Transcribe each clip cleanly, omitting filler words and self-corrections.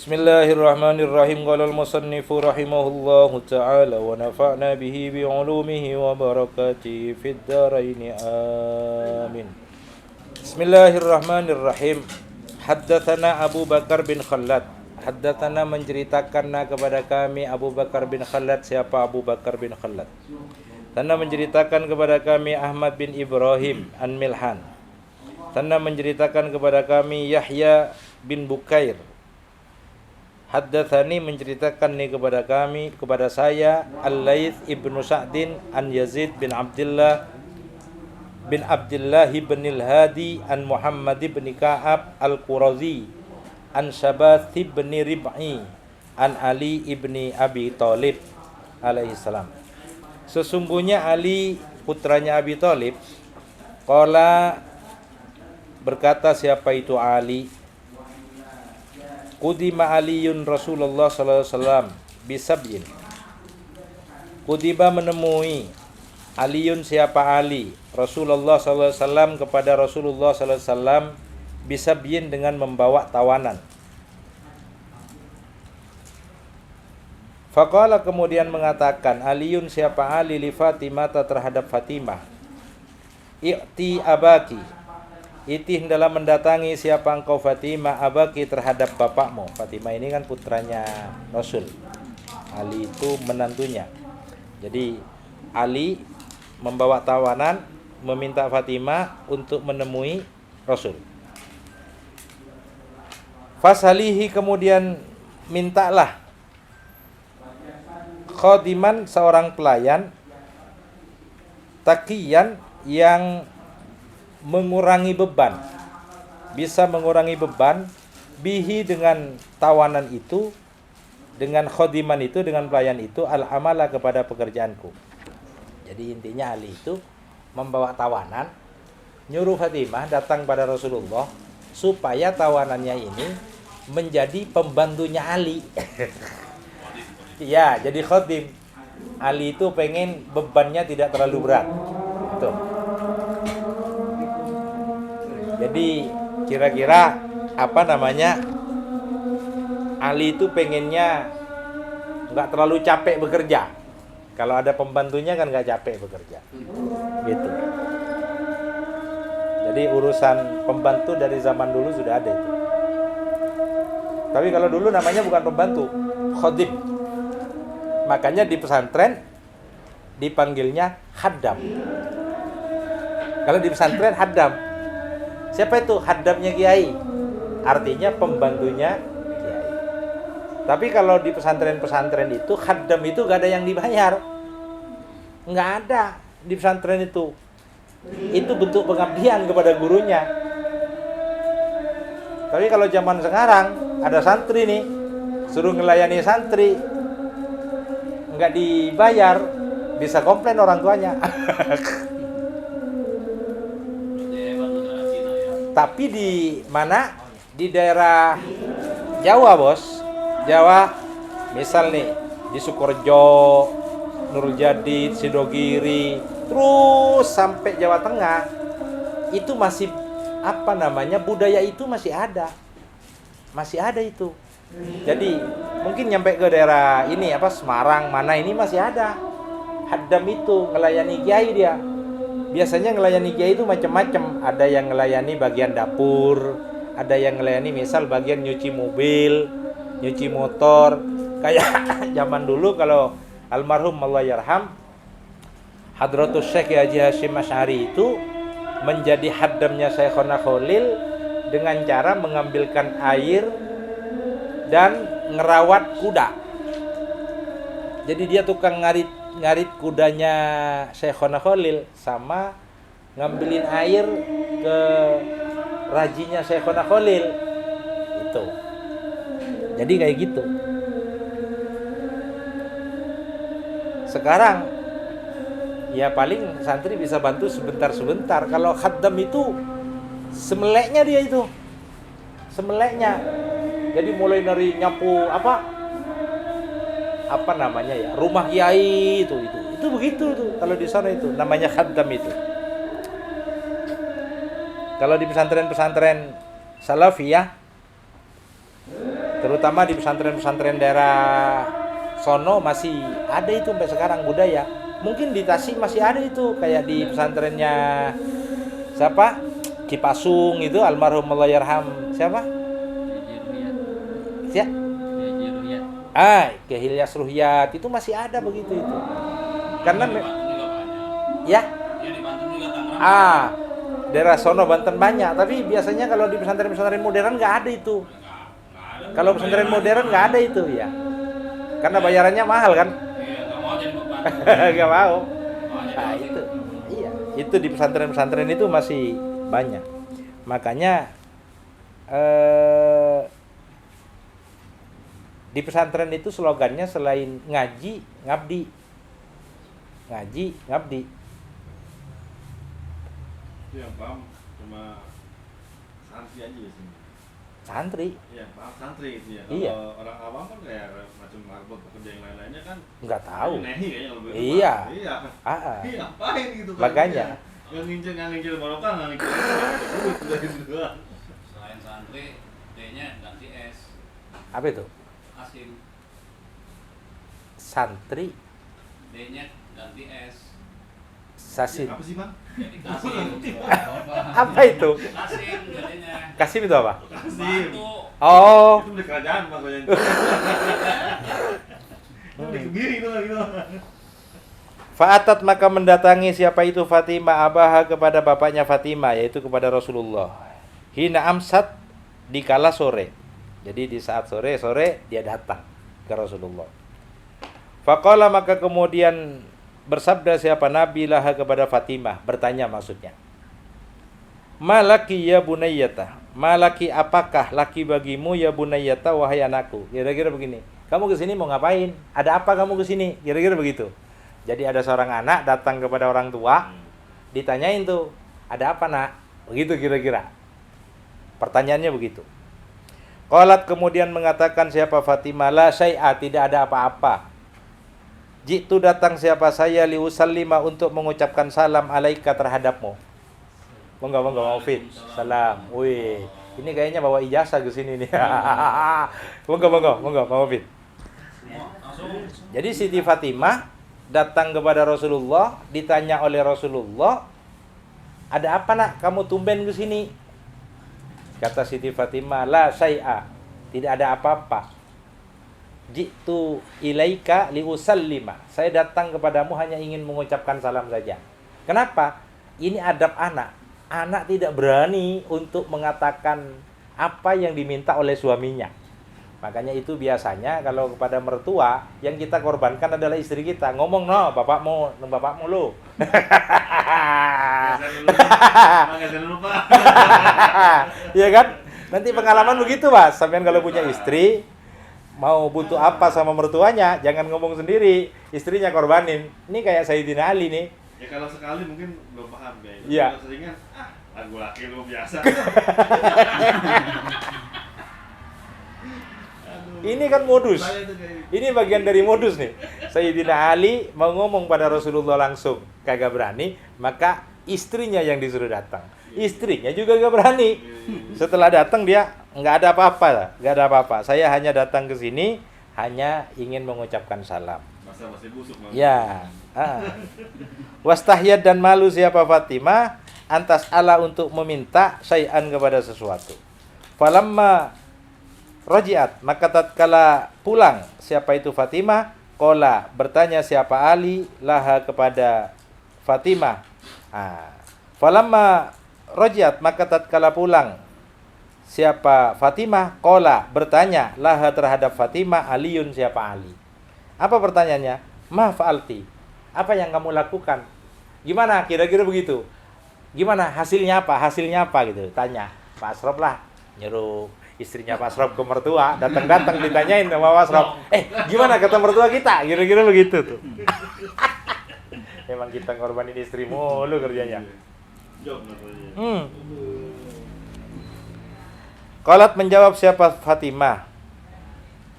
Bismillahirrahmanirrahim. Qala al-musannifu rahimahullahu ta'ala wa nafa'na bihi bi 'ulumihi wa barakatihi fid dharain. Amin. Bismillahirrahmanirrahim. Haddatsana Abu Bakar bin Khallad. Haddatsana menceritakan kepada kami Abu Bakar bin Khallad. Siapa Abu Bakar bin Khallad? Tanah menceritakan kepada kami Ahmad bin Ibrahim An-Milhan. Tanah menceritakan kepada kami Yahya bin Bukair. Haddatsani menceritakan nih kepada saya Al-Laits ibnu Sa'din an Yazid bin Abdullah bin al-Hadi an Muhammad bin Ka'ab al-Qurazi an Syabath bin Rib'i an Ali ibni Abi Thalib alaihi salam. Sesungguhnya Ali putranya Abi Thalib qala berkata, siapa itu Ali? Qudima Aliyun Rasulullah sallallahu alaihi wasallam bisabyin. Qudiba menemui Aliyun, siapa Ali? Rasulullah sallallahu alaihi wasallam kepada Rasulullah sallallahu alaihi wasallam bisabyin dengan membawa tawanan. Faqala kemudian mengatakan Aliyun, siapa Ali, li Fatimah terhadap Fatimah. I'ti abaki. Iti hendaklah mendatangi siapa engkau Fatimah abaki terhadap bapakmu. Fatimah ini kan putranya Rasul. Ali itu menantunya. Jadi Ali membawa tawanan meminta Fatimah untuk menemui Rasul. Fasalihi kemudian mintalah khadiman seorang pelayan taqiyan yang mengurangi beban, bisa mengurangi beban bihi dengan tawanan itu, dengan khodiman itu, dengan pelayan itu, al-amala kepada pekerjaanku. Jadi intinya Ali itu membawa tawanan, nyuruh Fatimah datang pada Rasulullah supaya tawanannya ini menjadi pembantunya Ali. Ya, jadi khodim. Ali itu pengen bebannya tidak terlalu berat. Tuh. Jadi kira-kira Ali itu pengennya nggak terlalu capek bekerja. Kalau ada pembantunya kan nggak capek bekerja, gitu. Jadi urusan pembantu dari zaman dulu sudah ada itu. Tapi kalau dulu namanya bukan pembantu, khodim. Makanya di pesantren dipanggilnya haddam. Kalau di pesantren haddam. Siapa itu? Haddamnya kiai. Artinya pembantunya kiai. Tapi kalau di pesantren-pesantren itu haddam itu gak ada yang dibayar. Nggak ada di pesantren itu. Itu bentuk pengabdian kepada gurunya. Tapi kalau zaman sekarang ada santri nih, suruh ngelayani santri, nggak dibayar, bisa komplain orang tuanya. Tapi di mana? Di daerah Jawa, bos. Jawa, misal nih di Sukorejo, Nurul Jadid, Sidogiri, terus sampai Jawa Tengah, itu masih budaya itu masih ada itu. Jadi mungkin nyampe ke daerah ini Semarang mana ini masih ada haddam itu ngelayani kiai dia. Biasanya ngelayani kiai itu macam-macam. Ada yang ngelayani bagian dapur, ada yang ngelayani misal bagian nyuci mobil, nyuci motor. Kayak zaman dulu kalau almarhum Allah yarham Hadratus Syekh Haji Hashim Asy'ari itu menjadi haddamnya Syekhona Khalil dengan cara mengambilkan air dan ngerawat kuda. Jadi dia tukang ngarit kudanya Syekhona Khalil sama ngambilin air ke rajinya Syekhona Khalil itu. Jadi kayak gitu. Sekarang ya paling santri bisa bantu sebentar-sebentar. Kalau khaddam itu semeleknya dia itu. Semeleknya. Jadi mulai dari nyapu rumah kiai itu begitu tuh. Kalau di sana itu namanya khaddam itu. Kalau di pesantren-pesantren salafiyah Terutama di pesantren-pesantren daerah sono masih ada itu sampai sekarang budaya. Mungkin di Tasik masih ada itu, kayak di pesantrennya siapa? Cipasung itu almarhum Allahyarham siapa? Ya. Kiai Ilyas Ruhyat itu masih ada begitu itu. Karena ya. Daerah sono Banten banyak, tapi biasanya kalau di pesantren-pesantren modern nggak ada itu. Kalau pesantren modern nggak ada itu ya. Karena bayarannya mahal kan? Nggak mau. Nah itu, iya. Itu di pesantren-pesantren itu masih banyak. Makanya di pesantren itu slogannya selain ngaji, ngabdi. Ngaji, ngabdi. Yang paham cuma santri aja ya sini. Santri. Iya, paham santri itu ya. Iya. Kalau orang awam kan kayak macam marbot pekerja yang lain-lainnya kan Nggak tahu. Nehi kayaknya lebih. Iya. Iya. Ah. Iya, ngapain gitu kan. Makanya. Yang nginjil barokah, nggak nginjil duit udah gitu doang. Selain santri, D-nya ganti S. Apa itu? Asim. Santri, D-nya ganti S. sasin. Apa sih, Bang? Jadi Kasim. Apa itu? Kasim jadinya. Kasim itu apa? Kasim. Bantu. Oh, Itu beli kerajaan Bang kayaknya. Beli kebiri itu gitu. Fa'atat maka mendatangi siapa itu Fatimah abaha kepada bapaknya Fatimah, yaitu kepada Rasulullah. Hina amsat di kala sore. Jadi di saat sore dia datang ke Rasulullah. Faqala maka kemudian bersabda siapa Nabi laha kepada Fatimah, bertanya maksudnya. Malaki ya bunayyata. Malaki apakah laki bagimu ya bunayyata wahai anakku. Kira-kira begini. Kamu ke sini mau ngapain? Ada apa kamu ke sini? Kira-kira begitu. Jadi ada seorang anak datang kepada orang tua, ditanyain tuh, ada apa nak? Begitu kira-kira. Pertanyaannya begitu. Qalat kemudian mengatakan siapa Fatimah, la syai'a, tidak ada apa-apa. Jitu datang siapa saya liusallima untuk mengucapkan salam alaika terhadapmu. Monggo Maufid. Salam. Wih, ini kayaknya bawa ijazah ke sini nih. Monggo Maufid. Jadi Siti Fatimah datang kepada Rasulullah, ditanya oleh Rasulullah, ada apa nak kamu tumben ke sini? Kata Siti Fatimah, la syai'a, tidak ada apa-apa. Jitu ilaika liusallima, saya datang kepadamu hanya ingin mengucapkan salam saja. Kenapa? Ini adab anak. Anak tidak berani untuk mengatakan apa yang diminta oleh suaminya. Makanya itu biasanya kalau kepada mertua yang kita korbankan adalah istri kita. Ngomong bapakmu lo. Jangan lupa. Iya kan? Nanti pengalaman begitu, Mas. Sampean kalau punya istri mau butuh apa sama mertuanya, jangan ngomong sendiri, istrinya korbanin. Ini kayak Sayyidina Ali nih. Ya kalau sekali mungkin belum paham ya. Iya. Kalau seringan, lagu laki lu biasa. Ini kan modus. Ini bagian dari modus nih. Sayyidina Ali mau ngomong pada Rasulullah langsung, kagak berani, maka istrinya yang disuruh datang. Istrinya juga gak berani. Setelah datang dia nggak ada apa-apa. Saya hanya datang ke sini hanya ingin mengucapkan salam. Masih busuk. Ya. Wastahyad dan malu siapa Fatimah antas Allah untuk meminta syai'an kepada sesuatu. Falamma rojiat, maka tatkala pulang siapa itu Fatimah, qala bertanya siapa Ali laha kepada Fatimah. Falamma rojiat, maka tatkala pulang siapa Fatimah, qala bertanya laha terhadap Fatimah Aliun siapa Ali. Apa pertanyaannya? Ma fa'alti, apa yang kamu lakukan? Gimana kira-kira begitu? Gimana hasilnya apa gitu, tanya Pak Asrop lah, nyuruh istrinya Pak Asrop ke mertua, datang ditanyain sama Pak Asrop, gimana kata mertua kita, kira-kira begitu tuh. Memang kita ngorbanin istri mulu kerjanya. Qalat menjawab siapa Fatimah,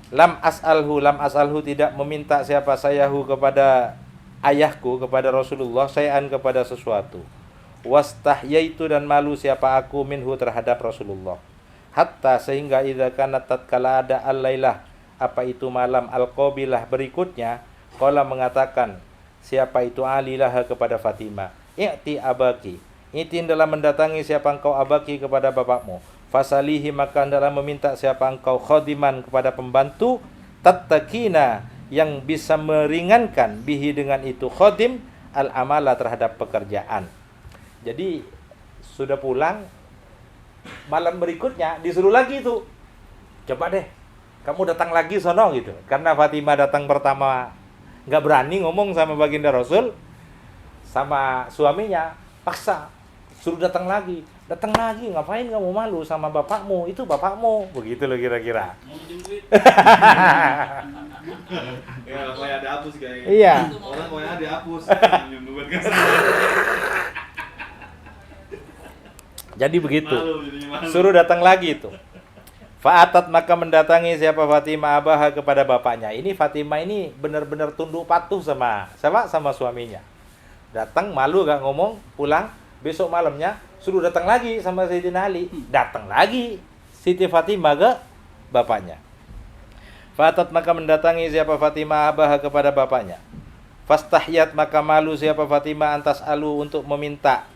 lam as'alhu tidak meminta siapa sayahu kepada ayahku, kepada Rasulullah, sayan kepada sesuatu. Wastahyaitu dan malu siapa aku minhu terhadap Rasulullah. Hatta sehingga idza kanat tatkala ada al-lailah, apa itu malam al-qabilah berikutnya, qala mengatakan siapa itu Ali laha kepada Fatimah, i'ti abaki, itin dalam mendatangi siapa engkau abaki kepada bapakmu, fasalihi maka dalam meminta siapa engkau khadiman kepada pembantu, tattakina yang bisa meringankan bihi dengan itu khadim al-amala terhadap pekerjaan. Jadi sudah pulang, malam berikutnya disuruh lagi itu, coba deh kamu datang lagi sono gitu. Karena Fatimah datang pertama nggak berani ngomong sama baginda Rasul, sama suaminya paksa suruh datang lagi, ngapain kamu malu sama bapakmu, itu bapakmu, begitu loh kira-kira. Mau minjem duit. Ya, kayak ada hapus kayaknya. Iya. Orang kayak ada hapus. Minjem duit kan. Jadi begitu. Malu, jadinya malu. Suruh datang lagi itu. Fa'atat maka mendatangi siapa Fatimah abaha kepada bapaknya. Ini Fatimah ini benar-benar tunduk patuh sama suaminya. Datang malu gak ngomong, pulang besok malamnya suruh datang lagi sama Sayyidina Ali. Datang lagi Siti Fatimah ke bapaknya. Fa'atat maka mendatangi siapa Fatimah abaha kepada bapaknya. Fastahyat maka malu siapa Fatimah antas alu untuk meminta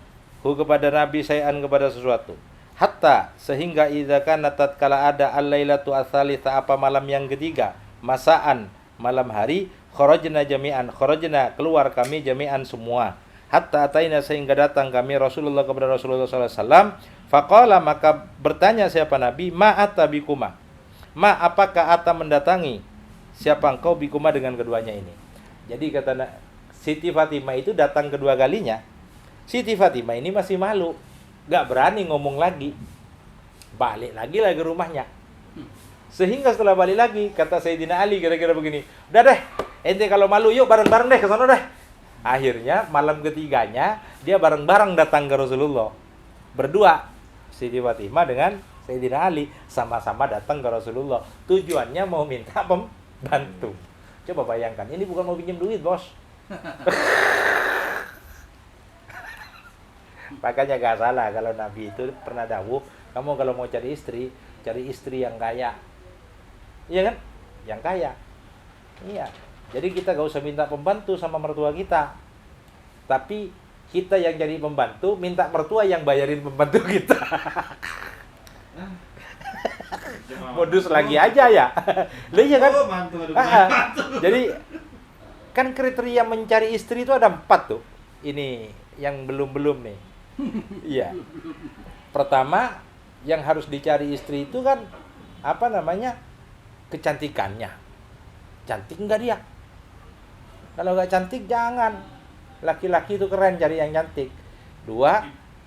kepada Nabi sayan kepada sesuatu. Hatta sehingga idza kana tatkala ada al-lailatu ats-tsalitsah apa malam yang ketiga, masaan malam hari, kharajna jami'an, kharajna keluar kami jami'an semua. Hatta ataina sehingga datang kami Rasulullah kepada Rasulullah sallallahu alaihi wasallam, faqala maka bertanya siapa Nabi, ma atabikuma. Ma apakah ata mendatangi siapa engkau bikuma dengan keduanya ini. Jadi kata Siti Fatimah itu datang kedua kalinya. Siti Fatimah ini masih malu, gak berani ngomong lagi. Balik lagi lah ke rumahnya. Sehingga setelah balik lagi, kata Sayyidina Ali kira-kira begini, udah deh, ente kalau malu yuk bareng-bareng deh ke sana deh. Akhirnya malam ketiganya, dia bareng-bareng datang ke Rasulullah. Berdua, Siti Fatimah dengan Sayyidina Ali, sama-sama datang ke Rasulullah. Tujuannya mau minta pembantu. Coba bayangkan, ini bukan mau pinjam duit bos. Makanya gak salah kalau Nabi itu pernah dawuh, kamu kalau mau cari istri yang kaya. Iya kan? Yang kaya. Iya. Jadi kita gak usah minta pembantu sama mertua kita. Tapi kita yang jadi pembantu, minta mertua yang bayarin pembantu kita. Modus lagi aja ya. Lah iya kan? Jadi kan kriteria mencari istri itu ada 4 tuh. Ini yang belum nih. Iya. Pertama, yang harus dicari istri itu kan apa namanya? Kecantikannya. Cantik enggak dia? Kalau enggak cantik jangan. Laki-laki itu keren cari yang cantik. 2,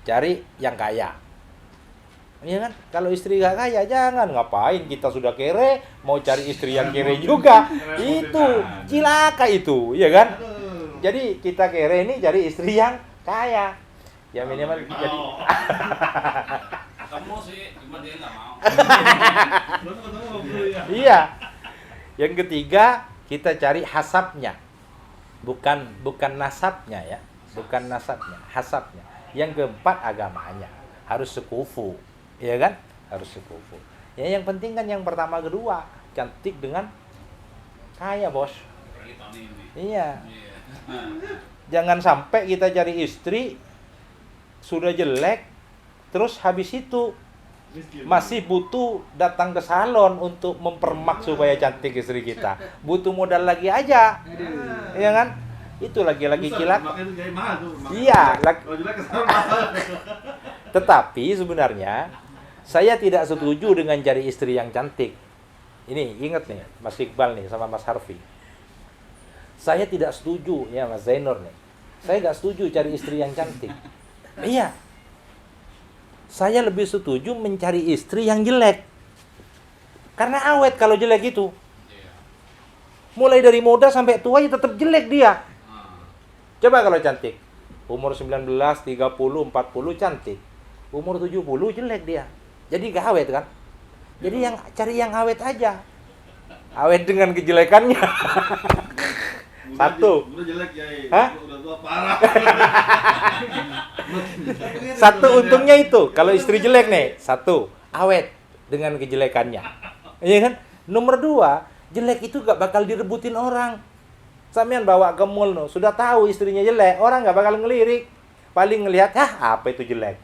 cari yang kaya. Iya kan? Kalau istri enggak kaya jangan. Ngapain kita sudah kere mau cari istri yang kere juga? Itu cilaka itu, iya kan? Jadi kita kere ini cari istri yang kaya. Ya minimal jadi Ketemu sih, cuma dia nggak mau. Iya. Yang ketiga, kita cari hasabnya. Bukan nasabnya ya. Bukan nasabnya, hasabnya. Yang keempat, agamanya. Harus sekufu. Iya kan? Harus sekufu. Ya yang penting kan yang pertama kedua, cantik dengan kaya, Bos. Apalagi tahun ini. Iya. Iya. Jangan sampai kita cari istri sudah jelek, terus habis itu masih butuh datang ke salon untuk mempermak supaya cantik istri kita. Butuh modal lagi aja, iya kan? Itu lagi-lagi cilaka. Iya, tetapi sebenarnya saya tidak setuju dengan cari istri yang cantik. Ini ingat nih, Mas Iqbal nih sama Mas Harfi. Saya tidak setuju ya Mas Zainur nih. Saya nggak setuju cari istri yang cantik. Iya. Saya lebih setuju mencari istri yang jelek. Karena awet kalau jelek itu. Iya. Mulai dari muda sampai tua ya tetap jelek dia. Coba kalau cantik. Umur 19, 30, 40 cantik. Umur 70 jelek dia. Jadi gak awet kan? Jadi yang cari yang awet aja. Awet dengan kejelekannya. Satu. Udah jelek ya. Hah? Udah tua parah. Satu untungnya itu. Kalau istri jelek nih, 1, awet. dengan kejelekannya. Iya kan? Nomor 2, jelek itu gak bakal direbutin orang. Sampean bawa ke mall no, sudah tahu istrinya jelek, orang gak bakal ngelirik. Paling ngelihat, apa itu jelek.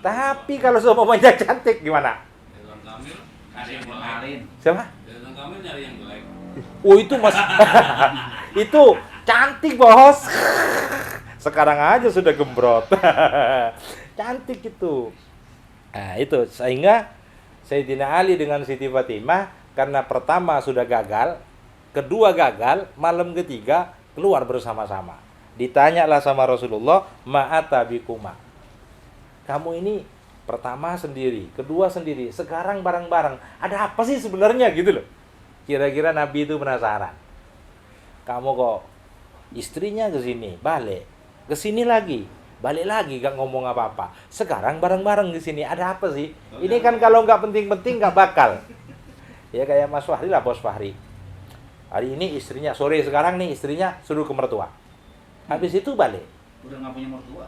Tapi kalau semuanya cantik gimana? Ridwan Kamil ada yang kenalin. Siapa? Ridwan Kamil nyari yang jelek. Oh itu mas, itu cantik bos. Sekarang aja sudah gembrot. Cantik itu. Nah itu sehingga Sayyidina Ali dengan Siti Fatimah karena pertama sudah gagal, kedua gagal, malam ketiga keluar bersama-sama. Ditanyalah sama Rasulullah, ma'ata bikuma. Kamu ini pertama sendiri, kedua sendiri, sekarang bareng-bareng. Ada apa sih sebenarnya gitu loh. Kira-kira Nabi itu penasaran. Kamu kok istrinya ke sini, balik. Ke sini lagi, balik lagi gak ngomong apa-apa. Sekarang bareng-bareng di sini. Ada apa sih? Ini kan kalau nggak penting-penting nggak bakal. Ya kayak Mas Fahri lah, Bos Fahri. Hari ini istrinya, sore sekarang nih istrinya suruh ke mertua. Habis itu balik. Udah nggak punya mertua.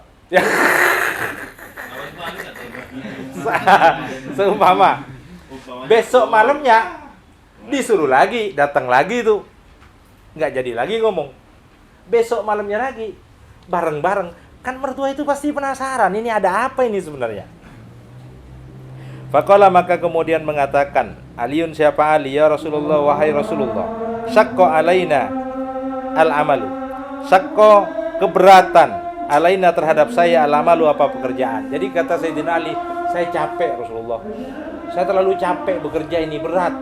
Seumpama besok malamnya disuruh lagi, datang lagi tuh. Nggak jadi lagi ngomong. Besok malamnya lagi, bareng-bareng. Kan mertua itu pasti penasaran, ini ada apa ini sebenarnya. Faqala maka kemudian mengatakan, Aliun siapa Ali ya Rasulullah, wahai Rasulullah. Syakko alaina al-amalu. Syakko keberatan alaina terhadap saya al-amalu apa pekerjaan. Jadi kata Sayyidina Ali, saya capek Rasulullah. Saya terlalu capek bekerja ini, berat.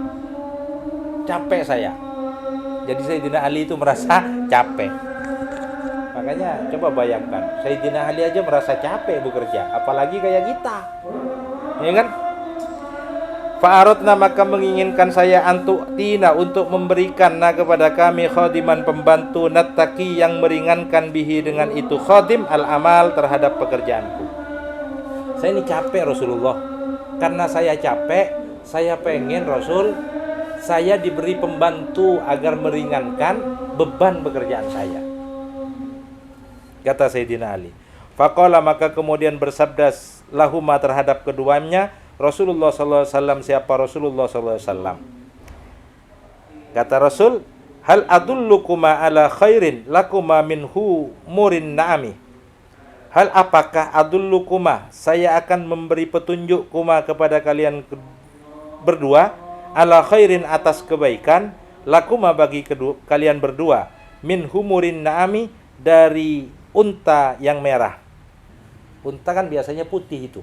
Capek saya. Jadi Sayyidina Ali itu merasa capek. Makanya coba bayangkan, Sayyidina Ali aja merasa capek bekerja, apalagi kayak kita. Ya kan? Fa'aradna maka menginginkan saya antu'tina untuk memberikan kepada kami khadiman pembantu nattaqi yang meringankan bihi dengan itu khadim al-amal terhadap pekerjaanku. Saya ini capek Rasulullah. Karena saya capek, saya pengen Rasul saya diberi pembantu agar meringankan beban pekerjaan saya. Kata Sayyidina Ali. Faqala maka kemudian bersabda lahuma terhadap keduanya Rasulullah sallallahu alaihi wasallam, siapa Rasulullah sallallahu alaihi wasallam. Kata Rasul, hal adullukuma ala khairin lakuma minhu murin na'ami. Hal apakah adullukuma, saya akan memberi petunjuk kuma kepada kalian berdua ala khairin atas kebaikan lakuma bagi kalian berdua min humurin na'ami dari unta yang merah. Unta kan biasanya putih itu.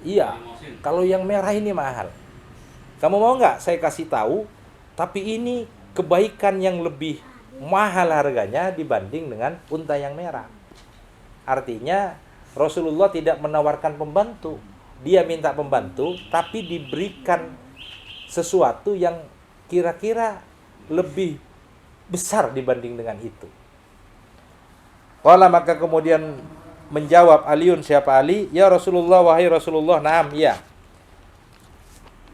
Iya. Kalau yang merah ini mahal. Kamu mau nggak saya kasih tahu? Tapi ini kebaikan yang lebih mahal harganya dibanding dengan unta yang merah. Artinya Rasulullah tidak menawarkan pembantu. Dia minta pembantu tapi diberikan sesuatu yang kira-kira lebih besar dibanding dengan itu. Qala maka kemudian menjawab Aliun siapa Ali, ya Rasulullah wahai Rasulullah, na'am ya.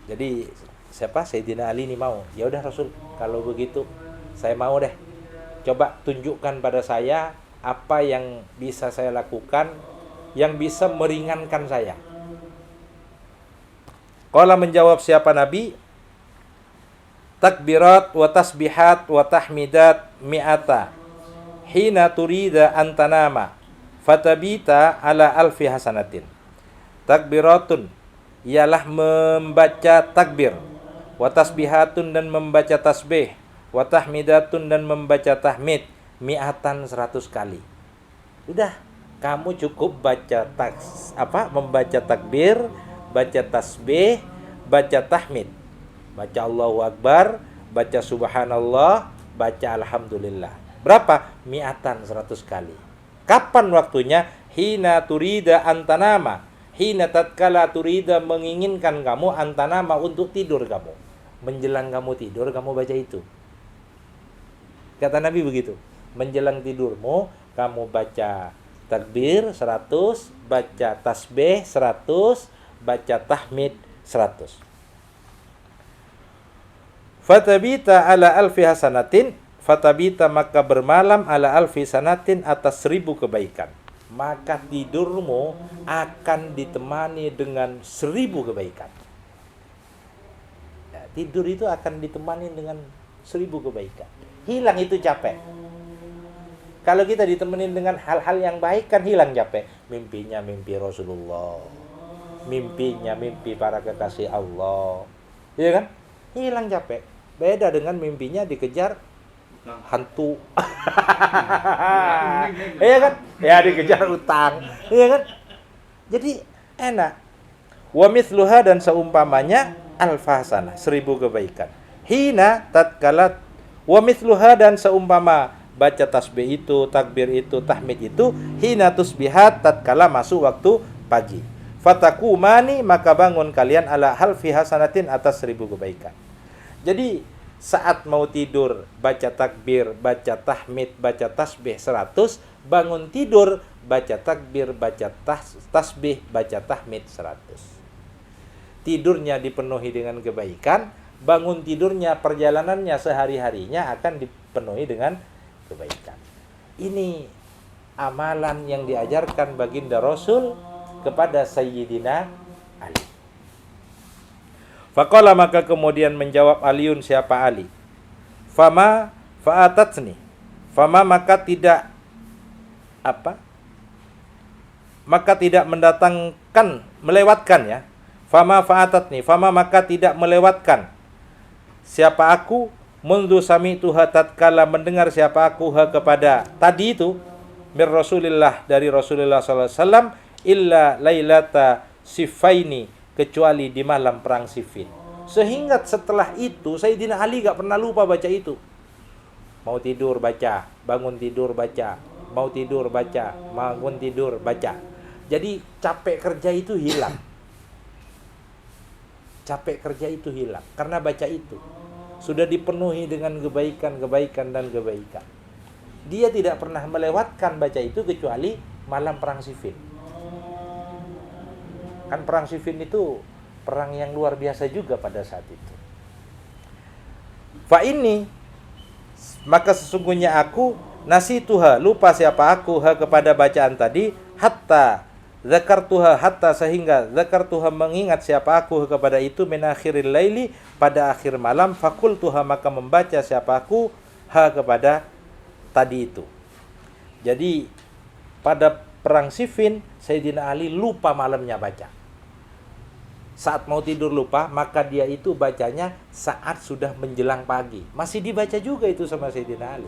Jadi siapa Sayyidina Ali ini mau. Ya udah Rasul, kalau begitu saya mau deh. Coba tunjukkan pada saya apa yang bisa saya lakukan yang bisa meringankan saya. Qala menjawab siapa Nabi, takbirat wa tasbihat wa tahmidat mi'ata hina turida antanama fatabita ala alfi hasanatin. Takbiratun ialah membaca takbir, wa tasbihatun dan membaca tasbih, wa tahmidatun dan membaca tahmid mi'atan 100 kali. Udah, kamu cukup baca membaca takbir, baca tasbih, baca tahmid. Baca Allahu Akbar, baca Subhanallah, baca Alhamdulillah. Berapa? Mi'atan 100 kali. Kapan waktunya? Hina turida antanama. Hina tatkala turida menginginkan kamu antanama untuk tidur kamu. Menjelang kamu tidur, kamu baca itu. Kata Nabi begitu. Menjelang tidurmu, kamu baca takbir 100, baca tasbih 100, baca tahmid 100. Fatabita ala alfi hasanatin, fatabita maka bermalam ala alfi sanatin atas 1000 kebaikan. Maka tidurmu akan ditemani dengan 1000 kebaikan. Tidur itu akan ditemani dengan 1000 kebaikan. Hilang itu capek. Kalau kita ditemenin dengan hal-hal yang baik kan hilang capek. Mimpinya mimpi Rasulullah. Mimpinya mimpi para kekasih Allah. Iya kan? Hilang capek. Beda dengan mimpinya dikejar hantu. Iya kan? Ya dikejar utang. Iya kan? Jadi enak. Wa mithluha dan seumpamanya alfahsanah 1000 kebaikan. Hina tatkalat wa mithluha dan seumpama baca tasbih itu, takbir itu, tahmid itu, hina tusbihat tatkala masuk waktu pagi. Fatakumani maka bangun kalian ala halfi hasanatin atas 1000 kebaikan. Jadi saat mau tidur baca takbir, baca tahmid, baca tasbih 100, bangun tidur baca takbir, baca tasbih, baca tahmid 100. Tidurnya dipenuhi dengan kebaikan, bangun tidurnya perjalanannya sehari-harinya akan dipenuhi dengan kebaikan. Ini amalan yang diajarkan baginda Rasul kepada Sayyidina Ali. Faqala maka kemudian menjawab Aliun, siapa Ali? Fama fa'atatsni. Fama maka tidak maka tidak mendatangkan, melewatkan ya. Fama fa'atatni, fama maka tidak melewatkan. Siapa aku? Mundu sami'tuha tatkala mendengar siapa aku kepada tadi itu mir Rasulillah dari Rasulullah sallallahu alaihi wasallam illa lailata sifaini kecuali di malam perang Siffin. Sehingga setelah itu Sayyidina Ali gak pernah lupa baca itu. Mau tidur baca, bangun tidur baca, mau tidur baca, bangun tidur baca. Jadi capek kerja itu hilang. Capek kerja itu hilang karena baca itu. Sudah dipenuhi dengan kebaikan dan kebaikan. Dia tidak pernah melewatkan baca itu kecuali malam perang Siffin. Kan perang Siffin itu perang yang luar biasa juga pada saat itu. Fa ini maka sesungguhnya aku nasituha lupa siapa aku kepada bacaan tadi hatta zakartuha hatta sehingga zakartuha mengingat siapa aku kepada itu min akhiril laili pada akhir malam fakultuha maka membaca siapa aku kepada tadi itu. Jadi pada perang Siffin Sayyidina Ali lupa malamnya baca. Saat mau tidur lupa, maka dia itu bacanya saat sudah menjelang pagi. Masih dibaca juga itu sama Sayyidina Ali.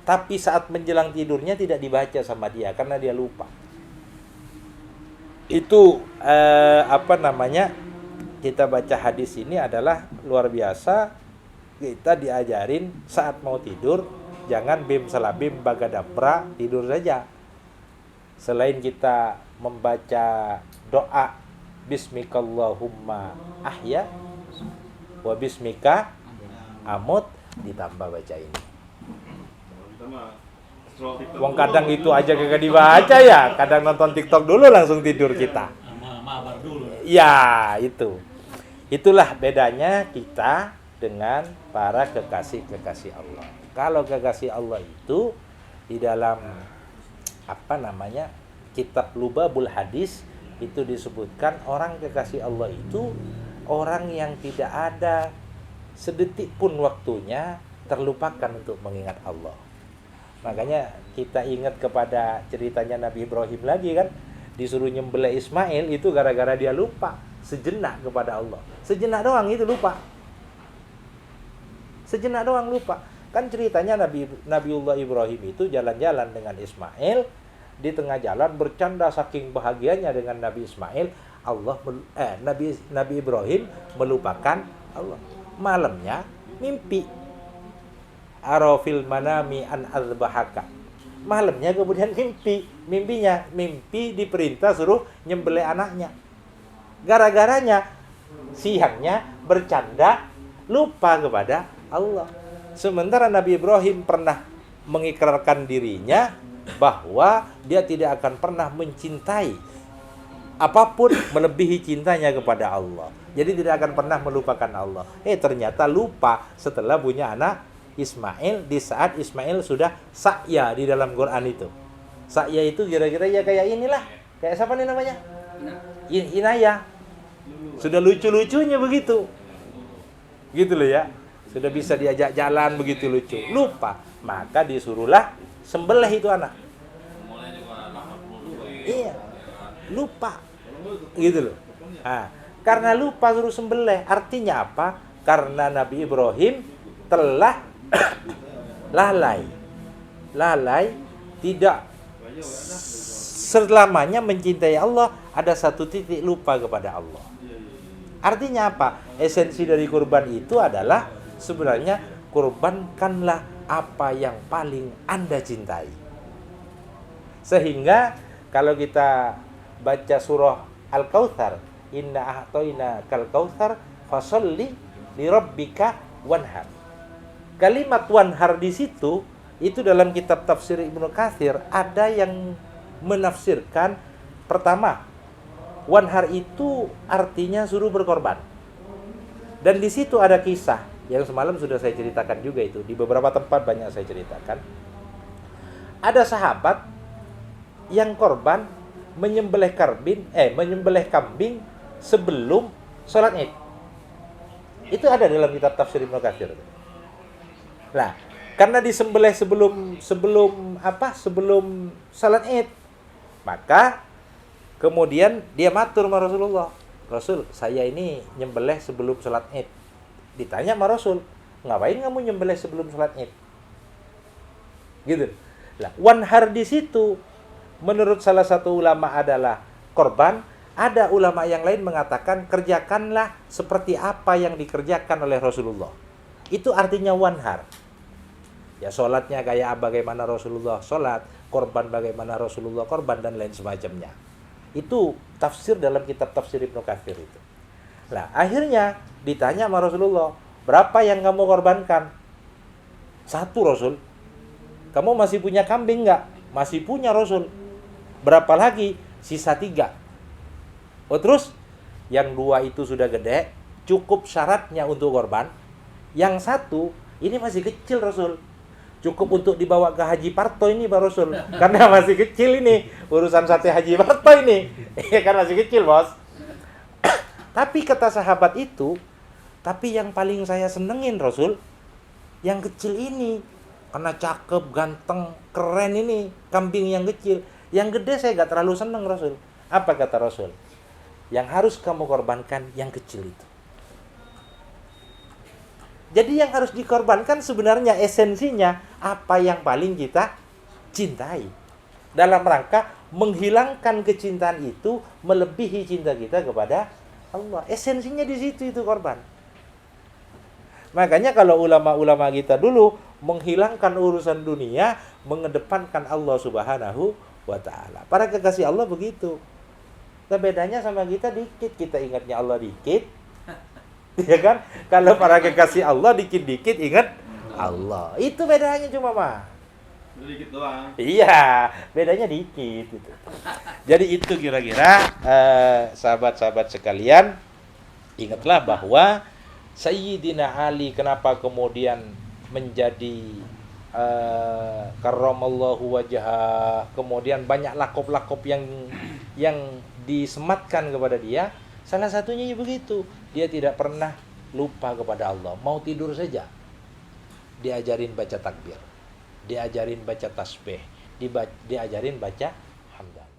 Tapi saat menjelang tidurnya tidak dibaca sama dia karena dia lupa. Itu kita baca hadis ini adalah luar biasa. Kita diajarin saat mau tidur jangan bim salabim bagadabra tidur saja. Selain kita membaca doa bismikallahumma ahya wa bismika amut ditambah baca ini. Wong kadang itu aja kagak dibaca ya. Kadang nonton TikTok dulu langsung tidur kita. Mabar dulu. Ya, itu. Itulah bedanya kita dengan para kekasih-kekasih Allah. Kalau kekasih Allah itu di dalam kitab Lubabul Hadis itu disebutkan orang kekasih Allah itu orang yang tidak ada sedetik pun waktunya terlupakan untuk mengingat Allah. Makanya kita ingat kepada ceritanya Nabi Ibrahim lagi kan, disuruh nyembelih Ismail itu gara-gara dia lupa sejenak kepada Allah. Sejenak doang itu lupa. Sejenak doang lupa. Kan ceritanya Nabiullah Ibrahim itu jalan-jalan dengan Ismail, di tengah jalan bercanda saking bahagianya dengan Nabi Ismail, Nabi Ibrahim melupakan Allah. Malamnya mimpi. Arafil manami an azbahaka. Malamnya kemudian mimpi diperintah suruh nyembelih anaknya. Gara-garanya siangnya bercanda lupa kepada Allah. Sementara Nabi Ibrahim pernah mengikrarkan dirinya bahwa dia tidak akan pernah mencintai apapun melebihi cintanya kepada Allah. Jadi tidak akan pernah melupakan Allah. Ternyata lupa setelah punya anak Ismail di saat Ismail sudah sa'ya di dalam Quran itu. Sa'ya itu kira-kira ya kayak inilah. Kayak siapa nih namanya? Inayah. Sudah lucu-lucunya begitu. Gitu loh ya. Sudah bisa diajak jalan begitu lucu. Lupa. Maka disuruhlah sembelih itu anak. Mulai juga 82. Iya. Lupa. Gitu loh. Nah, karena lupa suruh sembelih. Artinya apa? Karena Nabi Ibrahim telah lalai, tidak selamanya mencintai Allah, ada satu titik lupa kepada Allah. Artinya apa? Esensi dari kurban itu adalah sebenarnya kurbankanlah apa yang paling Anda cintai. Sehingga kalau kita baca surah Al-Kautsar, inna a'tayna kal kautsar fasholli li rabbika wanhar. Kalimat wanhar di situ itu dalam kitab tafsir Ibnu Katsir ada yang menafsirkan pertama, wanhar itu artinya suruh berkorban. Dan di situ ada kisah yang semalam sudah saya ceritakan juga itu, di beberapa tempat banyak saya ceritakan. Ada sahabat yang korban menyembelih kambing sebelum sholat Id. Itu ada dalam kitab tafsir Ibnu Katsir. Nah, karena disembelih sebelum salat Id, maka kemudian dia matur sama Rasulullah. Rasul, saya ini nyembelih sebelum salat Id. Ditanya sama Rasul, ngapain kamu nyembelih sebelum salat Id? Gitu. Lah, wanhar di situ menurut salah satu ulama adalah korban. Ada ulama yang lain mengatakan kerjakanlah seperti apa yang dikerjakan oleh Rasulullah. Itu artinya wanhar. Ya sholatnya kayak bagaimana Rasulullah sholat, korban bagaimana Rasulullah korban, dan lain semacamnya. Itu tafsir dalam kitab tafsir Ibnu Katsir itu. Nah, akhirnya ditanya sama Rasulullah, berapa yang kamu korbankan? 1 Rasul. Kamu masih punya kambing nggak? Masih punya Rasul. Berapa lagi? Sisa 3. Oh terus, yang 2 itu sudah gede, cukup syaratnya untuk korban. Yang 1, ini masih kecil Rasul. Cukup untuk dibawa ke Haji Parto ini Pak Rasul. Karena masih kecil ini. Urusan sate Haji Parto ini. Ya kan masih kecil bos. Tapi kata sahabat itu, tapi yang paling saya senengin Rasul, yang kecil ini. Karena cakep, ganteng, keren ini. Kambing yang kecil. Yang gede saya gak terlalu seneng Rasul. Apa kata Rasul? Yang harus kamu korbankan yang kecil itu. Jadi yang harus dikorbankan sebenarnya esensinya apa yang paling kita cintai. Dalam rangka menghilangkan kecintaan itu melebihi cinta kita kepada Allah. Esensinya di situ itu korban. Makanya kalau ulama-ulama kita dulu menghilangkan urusan dunia, mengedepankan Allah Subhanahu wa taala. Para kekasih Allah begitu. Nah, bedanya sama kita dikit, kita ingatnya Allah dikit. Ya kan? Kalau para kekasih Allah dikit-dikit ingat Allah. Itu bedanya cuma mah. Dikit doang. Iya, bedanya dikit gitu. Jadi itu kira-kira sahabat-sahabat sekalian, ingatlah bahwa Sayyidina Ali kenapa kemudian menjadi karramallahu wajhah, kemudian banyak lakop-lakop yang disematkan kepada dia. Salah satunya begitu, dia tidak pernah lupa kepada Allah. Mau tidur saja, diajarin baca takbir, diajarin baca tasbih, diajarin baca hamdalah.